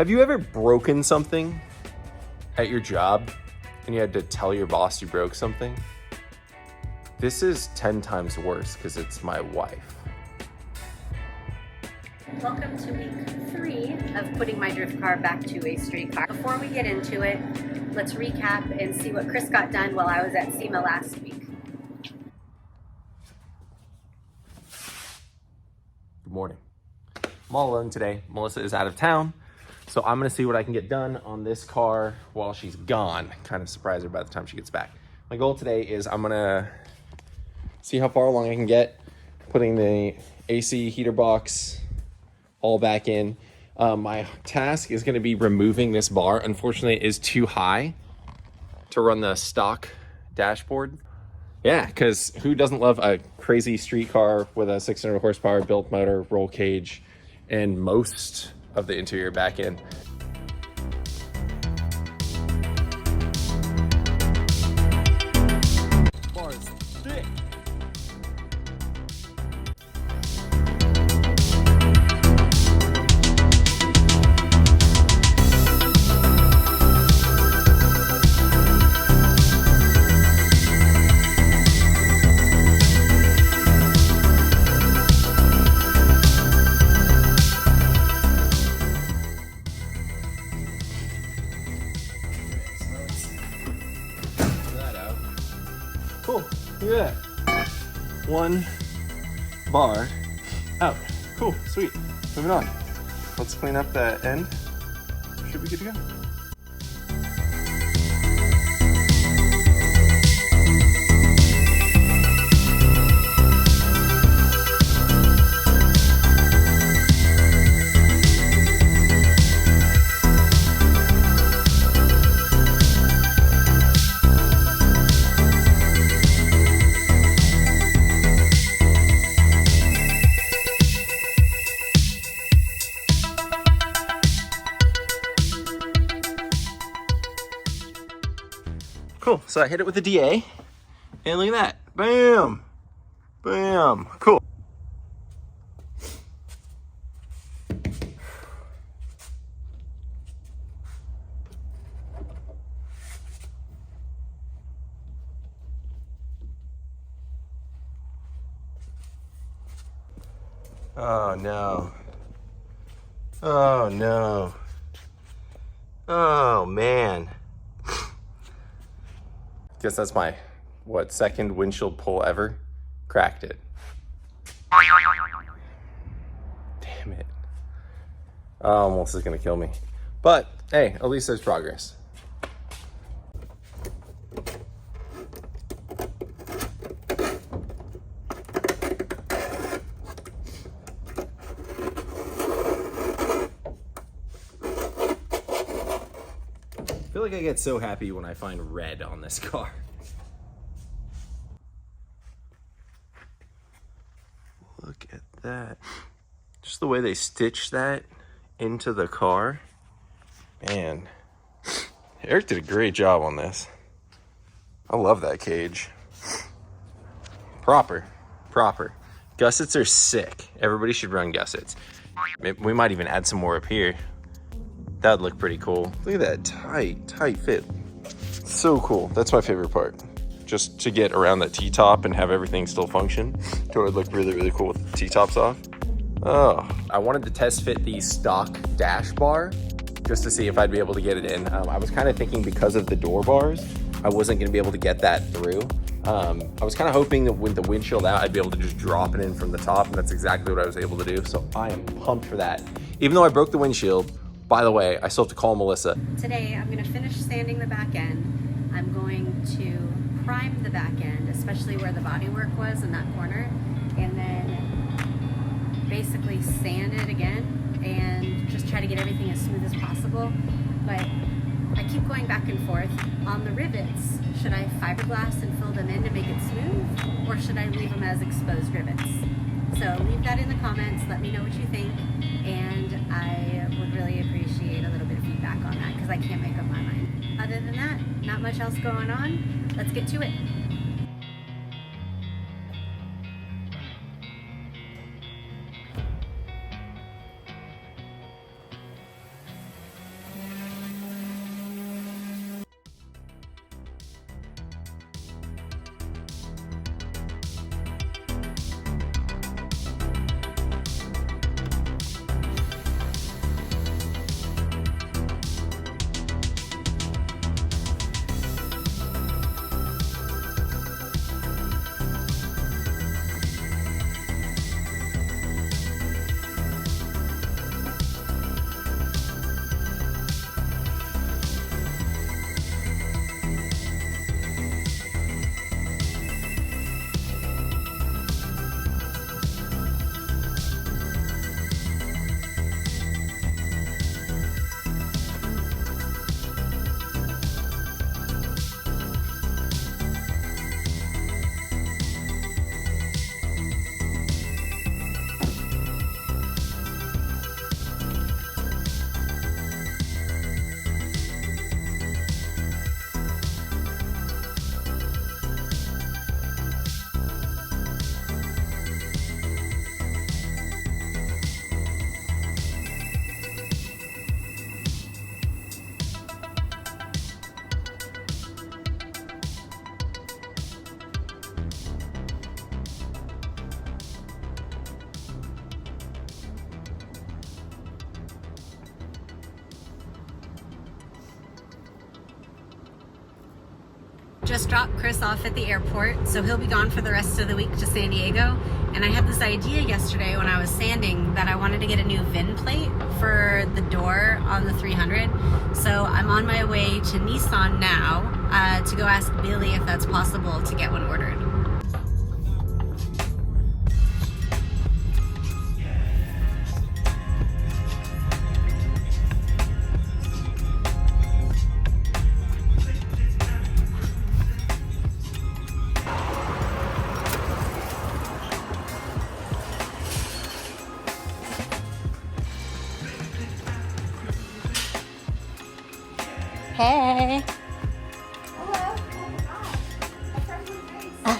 Have you ever broken something at your job and you had to tell your boss you broke something? This is 10 times worse because it's my wife. Welcome to week 3 of putting my drift car back to a street car. Before we get into it, let's recap and see what Chris got done while I was at SEMA last week. Good morning. I'm all alone today. Melissa is out of town, so I'm gonna see what I can get done on this car while she's gone. Kind of surprise her by the time she gets back. My goal today is I'm gonna see how far along I can get, putting the AC heater box all back in. My task is gonna be removing this bar. Unfortunately, it is too high to run the stock dashboard. Yeah, because who doesn't love a crazy street car with a 600 horsepower built motor, roll cage, and most of the interior back in? Bar is thick. Cool, look at that. One bar out. Cool, sweet. Moving on. Let's clean up that end. Should be good to go. Cool, so I hit it with the DA, and look at that, bam, bam, cool. Oh no, oh no, oh man. Guess that's my, second windshield pull ever? Cracked it. Damn it. Oh, Melissa's gonna kill me. But, hey, at least there's progress. I feel like I get so happy when I find red on this car. Look at that. Just the way they stitched that into the car. Man, Eric did a great job on this. I love that cage. Proper. Gussets are sick. Everybody should run gussets. We might even add some more up here. That would look pretty cool. Look at that tight fit. So cool. That's my favorite part. Just to get around that T-top and have everything still function. It would look really, really cool with the T-tops off. Oh, I wanted to test fit the stock dash bar just to see if I'd be able to get it in. I was kind of thinking because of the door bars, I wasn't gonna be able to get that through. I was kind of hoping that with the windshield out, I'd be able to just drop it in from the top, and that's exactly what I was able to do. So I am pumped for that. Even though I broke the windshield, by the way, I still have to call Melissa. Today I'm going to finish sanding the back end. I'm going to prime the back end, especially where the bodywork was in that corner, and then basically sand it again and just try to get everything as smooth as possible. But I keep going back and forth on the rivets. Should I fiberglass and fill them in to make it smooth, or should I leave them as exposed rivets? So leave that in the comments, let me know what you think, and I would really appreciate a little bit of feedback on that because I can't make up my mind. Other than that, not much else going on. Let's get to it. just dropped Chris off at the airport, so he'll be gone for the rest of the week to San Diego. And I had this idea yesterday when I was sanding that I wanted to get a new VIN plate for the door on the 300. So I'm on my way to Nissan now to go ask Billy if that's possible to get one ordered. Hey. Hello. A friendly face.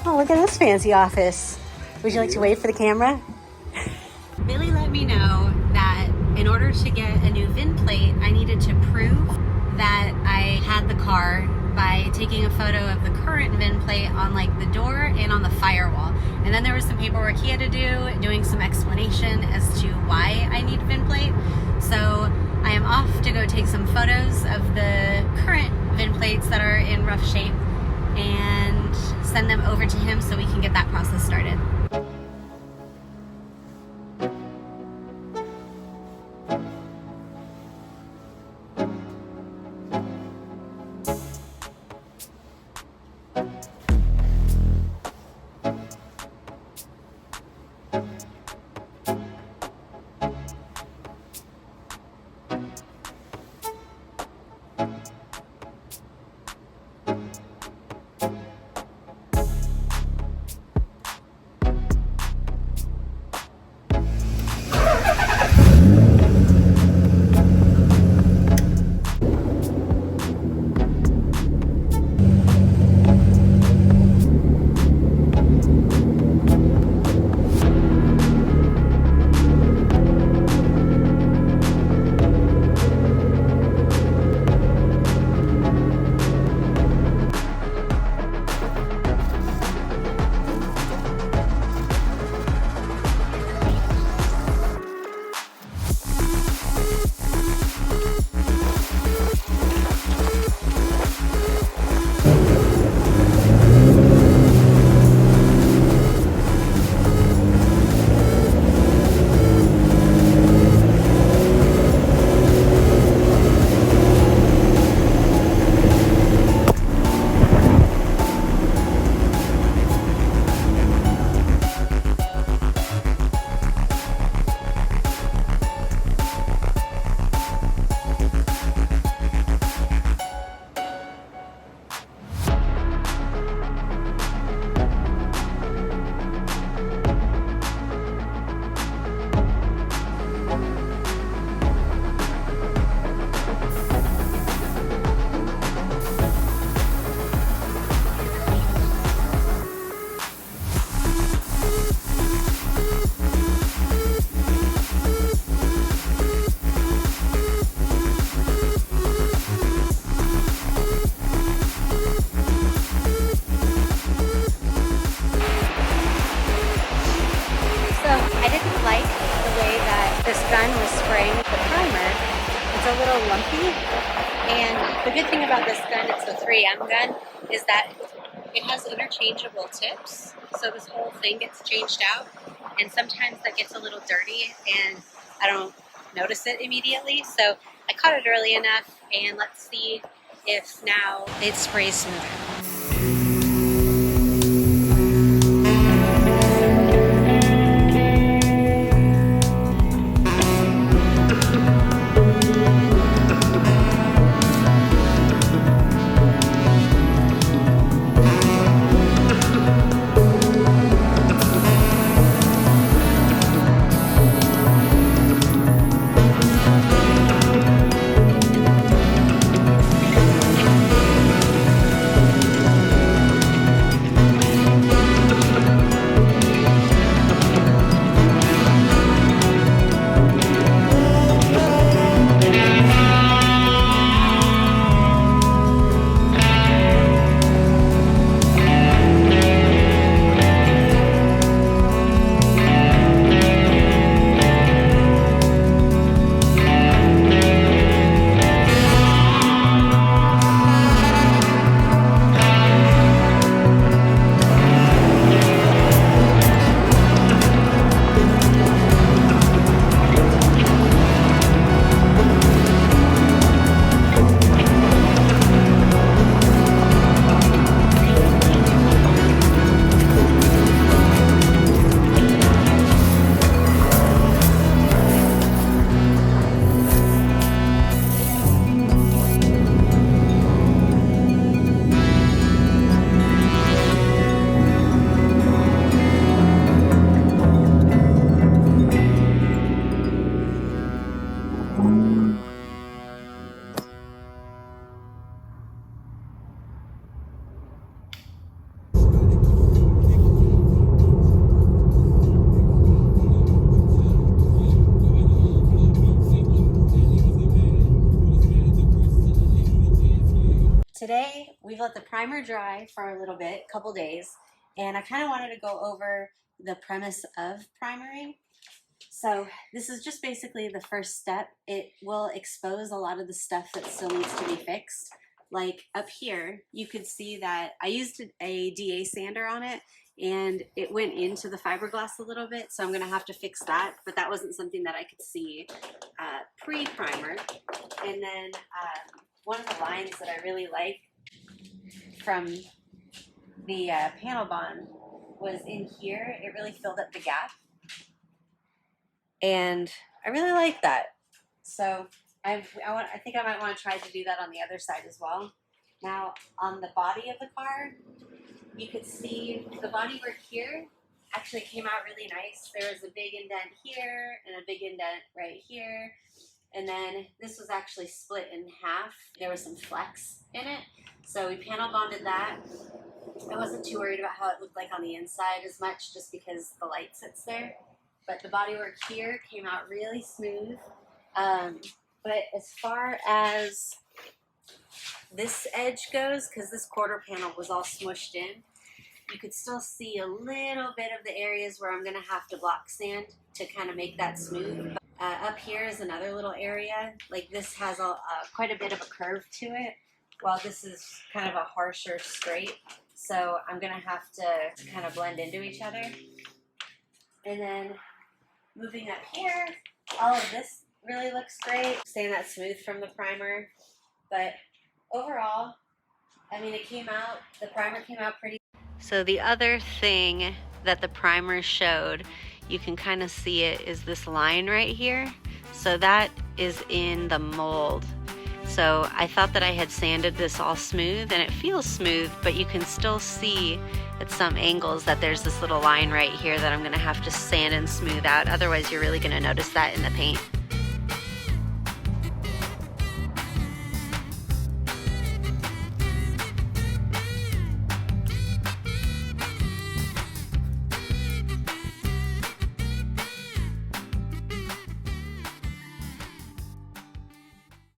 Oh, look at this fancy office. Would you like to wave for the camera? Billy let me know that in order to get a new VIN plate, I needed to prove that I had the car by taking a photo of the current VIN plate on like the door and on the firewall. And then there was some paperwork he had to do, doing some explanation as to why I need a VIN plate. So I am off to go take some photos of the current VIN plates that are in rough shape and send them over to him so we can get that process started. this gun was spraying with the primer. It's a little lumpy, and the good thing about this gun, it's the 3M gun, is that it has interchangeable tips, so this whole thing gets changed out, and sometimes that gets a little dirty and I don't notice it immediately, so I caught it early enough, and let's see if now it sprays smoother. we've let the primer dry for a little bit, a couple days, and I kind of wanted to go over the premise of primering. So this is just basically the first step. It will expose a lot of the stuff that still needs to be fixed. Like up here, you could see that I used a DA sander on it, and it went into the fiberglass a little bit, so I'm gonna have to fix that, but that wasn't something that I could see pre-primer. And then one of the lines that I really like from the panel bond was in here. It really filled up the gap, and I really like that. So I think I might want to try to do that on the other side as well. Now on the body of the car, you could see the bodywork here actually came out really nice. There was a big indent here and a big indent right here. And then this was actually split in half. There was some flex in it. So we panel bonded that. I wasn't too worried about how it looked like on the inside as much, just because the light sits there. But the bodywork here came out really smooth. But as far as this edge goes, because this quarter panel was all smushed in, you could still see a little bit of the areas where I'm going to have to block sand to kind of make that smooth. Up here is another little area. Like this has quite a bit of a curve to it, while this is kind of a harsher straight. So I'm going to have to kind of blend into each other. And then moving up here, all of this really looks great. Staying that smooth from the primer. But overall, I mean, the primer came out pretty. So the other thing that the primer showed, you can kind of see it, is this line right here. So that is in the mold. So I thought that I had sanded this all smooth, and it feels smooth, but you can still see at some angles that there's this little line right here that I'm gonna have to sand and smooth out. Otherwise, you're really gonna notice that in the paint.